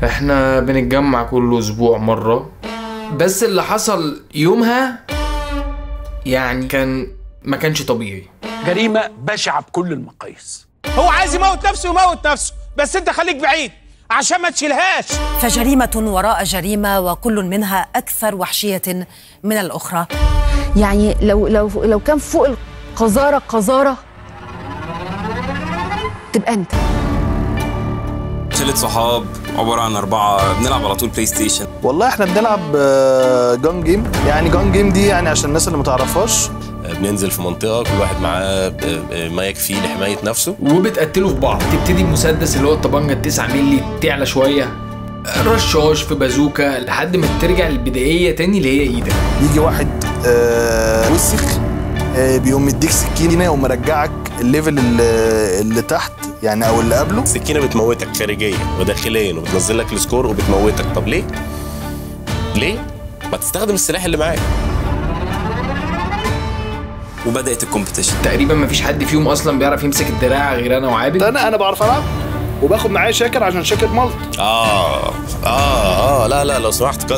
احنا بنتجمع كل اسبوع مرة، بس اللي حصل يومها يعني ما كانش طبيعي. جريمة بشعة بكل المقاييس. هو عايز يموت نفسه يموت نفسه، بس انت خليك بعيد عشان ما تشيلهاش. فجريمة وراء جريمة، وكل منها أكثر وحشية من الأخرى. يعني لو كان فوق القذارة تبقى أنت. شلة صحاب عبارة عن 4 بنلعب على طول بلاي ستيشن. والله احنا بنلعب جان جيم. يعني جان جيم دي يعني عشان الناس اللي ما تعرفهاش، بننزل في منطقة كل واحد معاه ما يكفيه لحماية نفسه، وبتقتلوا في بعض. تبتدي بمسدس اللي هو الطبنجة 9 مللي، تعلى شوية رشاش في بازوكا، لحد ما ترجع للبدائية تاني اللي هي ايدك. يجي واحد وسخ بيقوم مديك سكينة ومرجعك الليفل اللي تحت يعني او اللي قبله. السكينة بتموتك خارجيا وداخليا وبتنزل لك السكور وبتموتك. طب ليه؟ ليه؟ ما تستخدم السلاح اللي معاك. وبدأت الكومبيتيشن. تقريبا ما فيش حد فيهم اصلا بيعرف يمسك الدراع غير انا وعابد. انا بعرف العب وباخد معايا شاكر عشان شاكر ملط. لا لو سمحت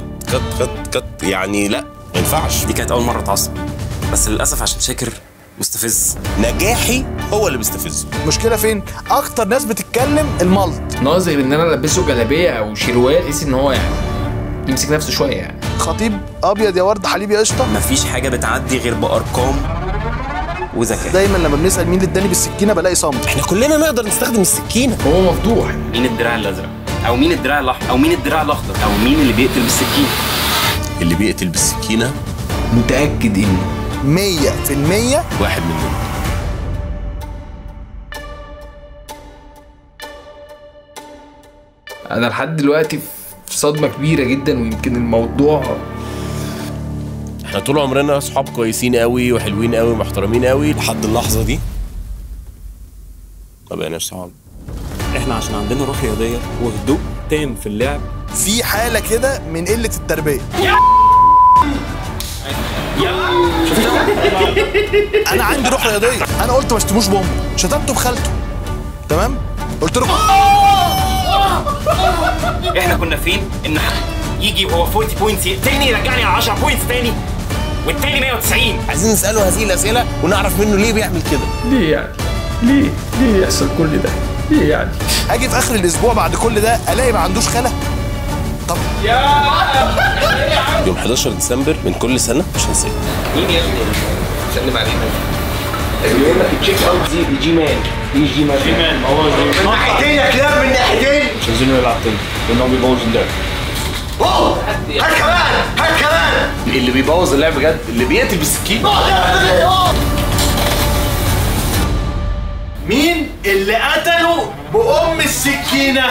كت يعني لا ما ينفعش. دي كانت أول مرة أتعصب، بس للأسف عشان شاكر مستفز. نجاحي هو اللي بيستفزه. المشكلة فين؟ أكتر ناس بتتكلم الملط. ناظر إن أنا ألبسه جلابية أو شروال بحيث إن هو يعني يمسك نفسه شوية. يعني خطيب أبيض يا ورد حليب يا قشطة. مفيش حاجة بتعدي غير بأرقام وذكاء. دايما لما بنسأل مين اللي اداني بالسكينة بلاقي صمت. احنا كلنا نقدر نستخدم السكينة. هو مفضوح. مين الدراع الأزرق؟ أو مين الدراع الأحمر؟ أو مين الدراع الأخضر؟ أو مين اللي بيقتل بالسكينة؟ اللي بيقتل بالسكينة متأكد إنه 100% واحد منهم. أنا لحد دلوقتي في صدمة كبيرة جدا، ويمكن الموضوع احنا طول عمرنا صحاب كويسين قوي وحلوين قوي ومحترمين قوي لحد اللحظة دي ما بقيناش صحاب. احنا عشان عندنا روح رياضية وهدوء تام في اللعب. في حالة كده من قلة التربية. انا عندي روح رياضية. انا قلت ما اشتموش بامه، شتمته بخالته. تمام؟ قلت له احنا كنا فين ان يجي وهو 40 بوينتس يقتلني يرجعني على 10 بوينتس تاني، والتاني 190. عايزين نسأله هذه الأسئلة ونعرف منه ليه بيعمل كده. ليه يعني؟ ليه يحصل كل ده؟ ليه يعني؟ اجي في اخر الاسبوع بعد كل ده الاقي ما عندوش خالة. طب يوم 11 ديسمبر من كل سنة مش هنساه. مين يا ابني؟ سلم علينا. بيقول لك التشيك اوت دي جي مان. دي جي مان. هو من ناحيتين يا كلاب، من ناحيتين. مش عايزين نلعب تاني. لانهم بيبوظوا اللعب. هات كمان. اللي بيبوظ اللعب بجد اللي بيقتل بالسكين. مين اللي قتله بأم السكينة؟